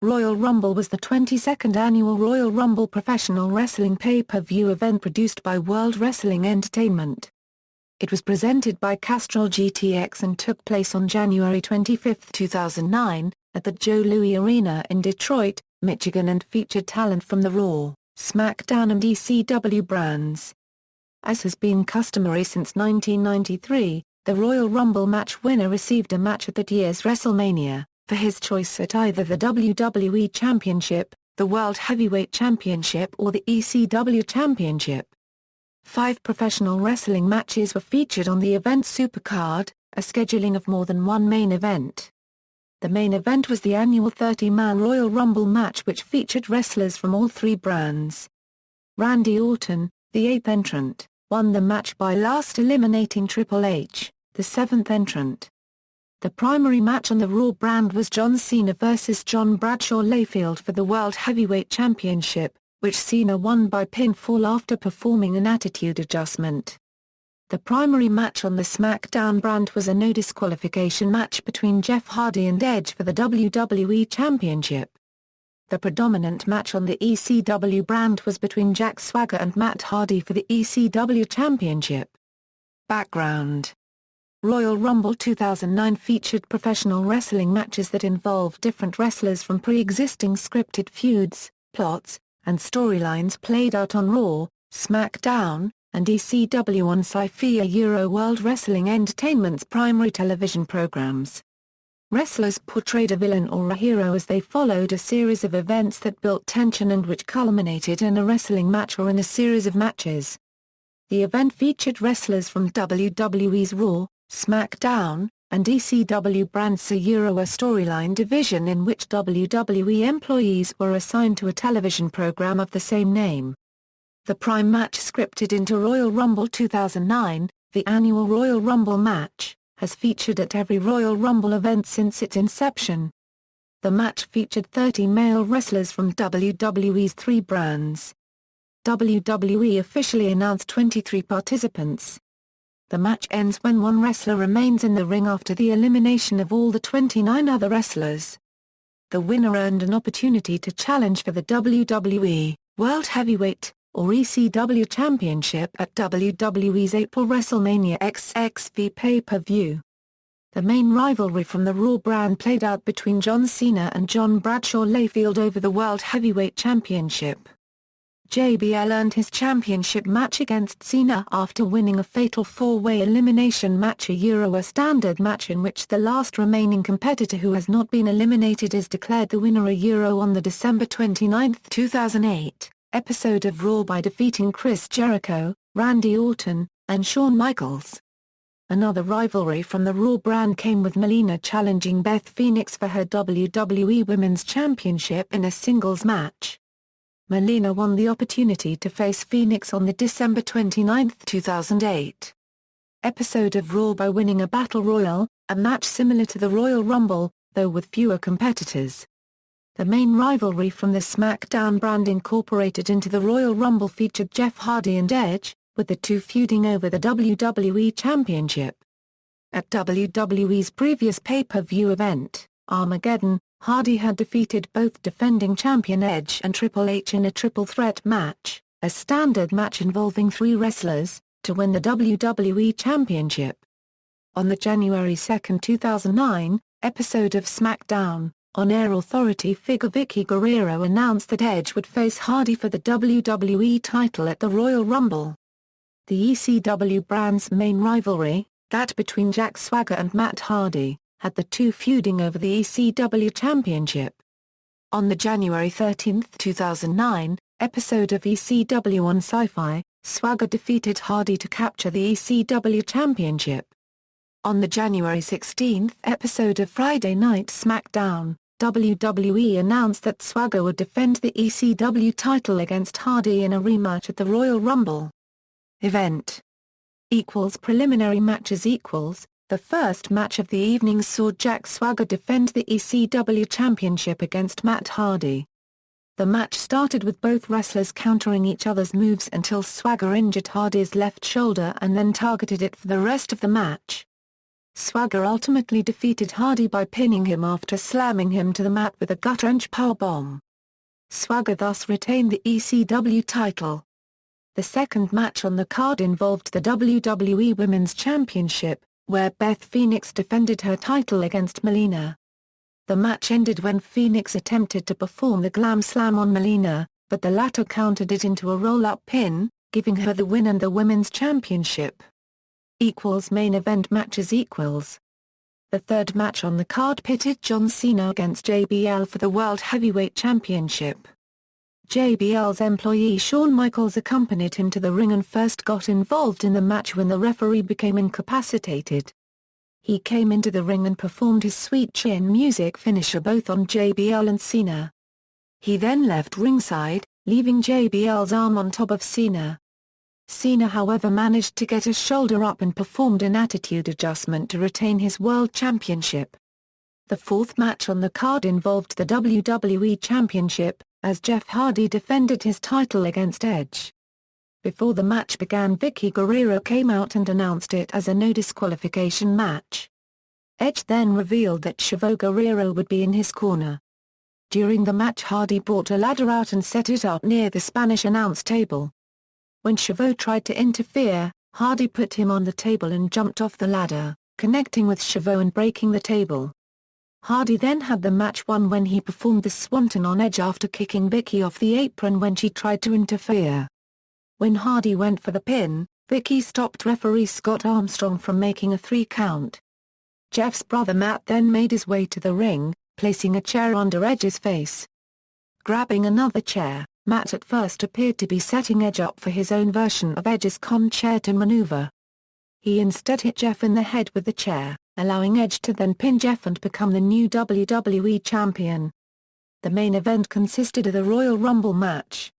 Royal Rumble was the 22nd annual Royal Rumble professional wrestling pay-per-view event produced by World Wrestling Entertainment. It was presented by Castrol GTX and took place on January 25, 2009, at the Joe Louis Arena in Detroit, Michigan, and featured talent from the Raw, SmackDown and ECW brands. As has been customary since 1993, the Royal Rumble match winner received a match at that year's WrestleMania, for his choice at either the WWE Championship, the World Heavyweight Championship or the ECW Championship. 5 professional wrestling matches were featured on the event's supercard, a scheduling of more than one main event. The main event was the annual 30-man Royal Rumble match, which featured wrestlers from all 3 brands. Randy Orton, the 8th entrant, won the match by last eliminating Triple H, the 7th entrant. The primary match on the Raw brand was John Cena vs. John Bradshaw Layfield for the World Heavyweight Championship, which Cena won by pinfall after performing an attitude adjustment. The primary match on the SmackDown brand was a no disqualification match between Jeff Hardy and Edge for the WWE Championship. The predominant match on the ECW brand was between Jack Swagger and Matt Hardy for the ECW Championship. Background: Royal Rumble 2009 featured professional wrestling matches that involved different wrestlers from pre-existing scripted feuds, plots, and storylines played out on Raw, SmackDown, and ECW on Sci-Fi Euro World Wrestling Entertainment's primary television programs. Wrestlers portrayed a villain or a hero as they followed a series of events that built tension and which culminated in a wrestling match or in a series of matches. The event featured wrestlers from WWE's Raw, SmackDown, and ECW brands, a Euro storyline division in which WWE employees were assigned to a television program of the same name. The prime match scripted into Royal Rumble 2009, the annual Royal Rumble match, has featured at every Royal Rumble event since its inception. The match featured 30 male wrestlers from WWE's 3 brands. WWE officially announced 23 participants. The match ends when one wrestler remains in the ring after the elimination of all the 29 other wrestlers. The winner earned an opportunity to challenge for the WWE World Heavyweight, or ECW Championship at WWE's April WrestleMania XXV pay-per-view. The main rivalry from the Raw brand played out between John Cena and John Bradshaw Layfield over the World Heavyweight Championship. JBL earned his championship match against Cena after winning a fatal 4-way elimination match, a standard match in which the last remaining competitor who has not been eliminated is declared the winner, on the December 29, 2008, episode of Raw by defeating Chris Jericho, Randy Orton, and Shawn Michaels. Another rivalry from the Raw brand came with Melina challenging Beth Phoenix for her WWE Women's Championship in a singles match. Melina won the opportunity to face Phoenix on the December 29, 2008 episode of Raw by winning a Battle Royal, a match similar to the Royal Rumble, though with fewer competitors. The main rivalry from the SmackDown brand incorporated into the Royal Rumble featured Jeff Hardy and Edge, with the two feuding over the WWE Championship. At WWE's previous pay-per-view event, Armageddon, Hardy had defeated both defending champion Edge and Triple H in a triple threat match, a standard match involving 3 wrestlers, to win the WWE Championship. On the January 2, 2009, episode of SmackDown, on-air authority figure Vicky Guerrero announced that Edge would face Hardy for the WWE title at the Royal Rumble. The ECW brand's main rivalry, that between Jack Swagger and Matt Hardy, had the two feuding over the ECW Championship. On the January 13, 2009, episode of ECW on Sci-Fi, Swagger defeated Hardy to capture the ECW Championship. On the January 16 episode of Friday Night SmackDown, WWE announced that Swagger would defend the ECW title against Hardy in a rematch at the Royal Rumble. Event Preliminary matches The first match of the evening saw Jack Swagger defend the ECW Championship against Matt Hardy. The match started with both wrestlers countering each other's moves until Swagger injured Hardy's left shoulder and then targeted it for the rest of the match. Swagger ultimately defeated Hardy by pinning him after slamming him to the mat with a gut-wrench powerbomb. Swagger thus retained the ECW title. The second match on the card involved the WWE Women's Championship, where Beth Phoenix defended her title against Melina. The match ended when Phoenix attempted to perform the Glam Slam on Melina, but the latter countered it into a roll-up pin, giving her the win and the Women's Championship. Main event matches. The third match on the card pitted John Cena against JBL for the World Heavyweight Championship. JBL's employee Shawn Michaels accompanied him to the ring and first got involved in the match when the referee became incapacitated. He came into the ring and performed his Sweet Chin Music finisher both on JBL and Cena. He then left ringside, leaving JBL's arm on top of Cena. Cena however managed to get a shoulder up and performed an attitude adjustment to retain his World Championship. The fourth match on the card involved the WWE Championship, as Jeff Hardy defended his title against Edge. Before the match began, Vicky Guerrero came out and announced it as a no disqualification match. Edge then revealed that Chavo Guerrero would be in his corner. During the match, Hardy brought a ladder out and set it up near the Spanish announce table. When Chavo tried to interfere, Hardy put him on the table and jumped off the ladder, connecting with Chavo and breaking the table. Hardy then had the match won when he performed the Swanton on Edge after kicking Vicky off the apron when she tried to interfere. When Hardy went for the pin, Vicky stopped referee Scott Armstrong from making a 3 count. Jeff's brother Matt then made his way to the ring, placing a chair under Edge's face. Grabbing another chair, Matt at first appeared to be setting Edge up for his own version of Edge's concerto maneuver. He instead hit Jeff in the head with the chair, allowing Edge to then pin Jeff and become the new WWE Champion. The main event consisted of the Royal Rumble match.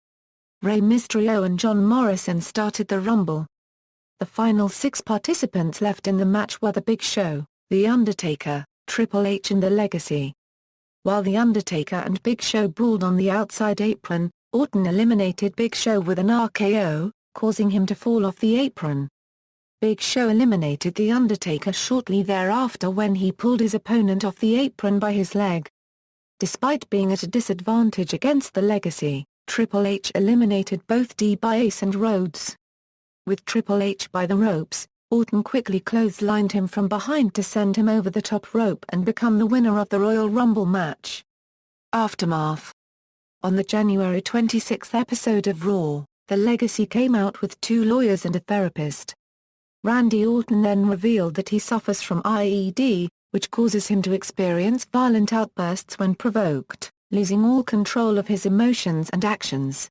Rey Mysterio and John Morrison started the Rumble. The final 6 participants left in the match were The Big Show, The Undertaker, Triple H and The Legacy. While The Undertaker and Big Show brawled on the outside apron, Orton eliminated Big Show with an RKO, causing him to fall off the apron. Big Show eliminated The Undertaker shortly thereafter when he pulled his opponent off the apron by his leg. Despite being at a disadvantage against The Legacy, Triple H eliminated both DiBiase and Rhodes. With Triple H by the ropes, Orton quickly clotheslined him from behind to send him over the top rope and become the winner of the Royal Rumble match. Aftermath. On the January 26 episode of Raw, The Legacy came out with 2 lawyers and a therapist. Randy Orton then revealed that he suffers from IED, which causes him to experience violent outbursts when provoked, losing all control of his emotions and actions.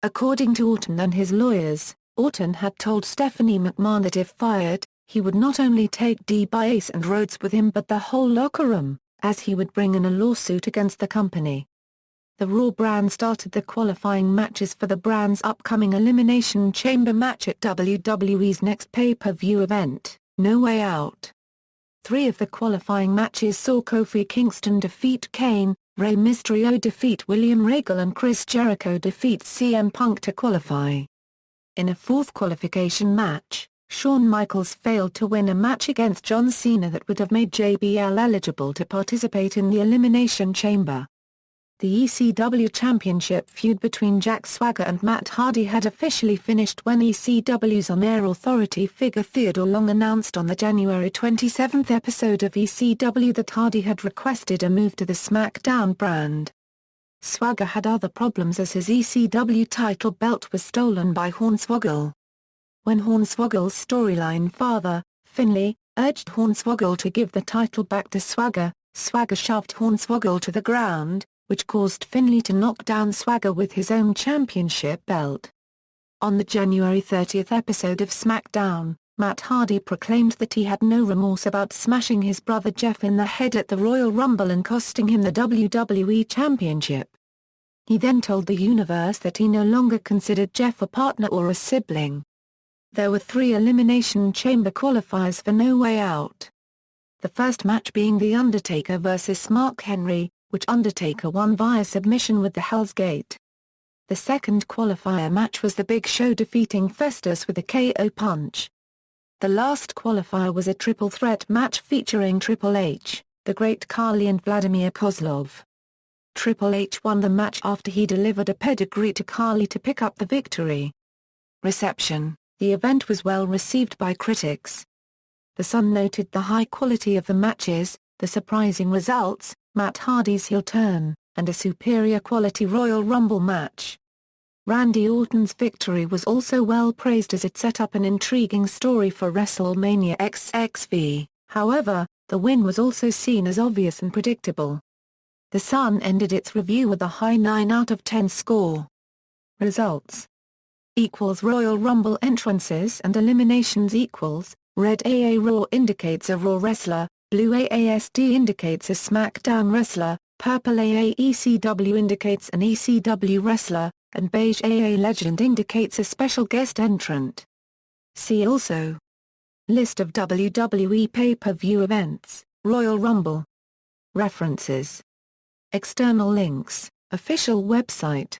According to Orton and his lawyers, Orton had told Stephanie McMahon that if fired, he would not only take DiBiase and Rhodes with him but the whole locker room, as he would bring in a lawsuit against the company. The Raw brand started the qualifying matches for the brand's upcoming Elimination Chamber match at WWE's next pay-per-view event, No Way Out. 3 of the qualifying matches saw Kofi Kingston defeat Kane, Rey Mysterio defeat William Regal and Chris Jericho defeat CM Punk to qualify. In a 4th qualification match, Shawn Michaels failed to win a match against John Cena that would have made JBL eligible to participate in the Elimination Chamber. The ECW Championship feud between Jack Swagger and Matt Hardy had officially finished when ECW's on-air authority figure Theodore Long announced on the January 27 episode of ECW that Hardy had requested a move to the SmackDown brand. Swagger had other problems as his ECW title belt was stolen by Hornswoggle. When Hornswoggle's storyline father, Finlay, urged Hornswoggle to give the title back to Swagger, Swagger shoved Hornswoggle to the ground, which caused Finlay to knock down Swagger with his own championship belt. On the January 30 episode of SmackDown, Matt Hardy proclaimed that he had no remorse about smashing his brother Jeff in the head at the Royal Rumble and costing him the WWE Championship. He then told the universe that he no longer considered Jeff a partner or a sibling. There were 3 Elimination Chamber qualifiers for No Way Out. The first match being The Undertaker vs. Mark Henry, which Undertaker won via submission with the Hell's Gate. The second qualifier match was The Big Show defeating Festus with a KO punch. The last qualifier was a triple threat match featuring Triple H, the Great Khali and Vladimir Kozlov. Triple H won the match after he delivered a pedigree to Khali to pick up the victory. Reception: the event was well received by critics. The Sun noted the high quality of the matches, the surprising results, Matt Hardy's heel turn, and a superior quality Royal Rumble match. Randy Orton's victory was also well praised as it set up an intriguing story for WrestleMania XXV, however, the win was also seen as obvious and predictable. The Sun ended its review with a high 9 out of 10 score. Results equals Royal Rumble entrances and eliminations equals, red AA Raw indicates a Raw wrestler, blue AASD indicates a SmackDown wrestler, purple AA ECW indicates an ECW wrestler, and beige AA Legend indicates a special guest entrant. See also: List of WWE pay-per-view events, Royal Rumble. References. External links, official website.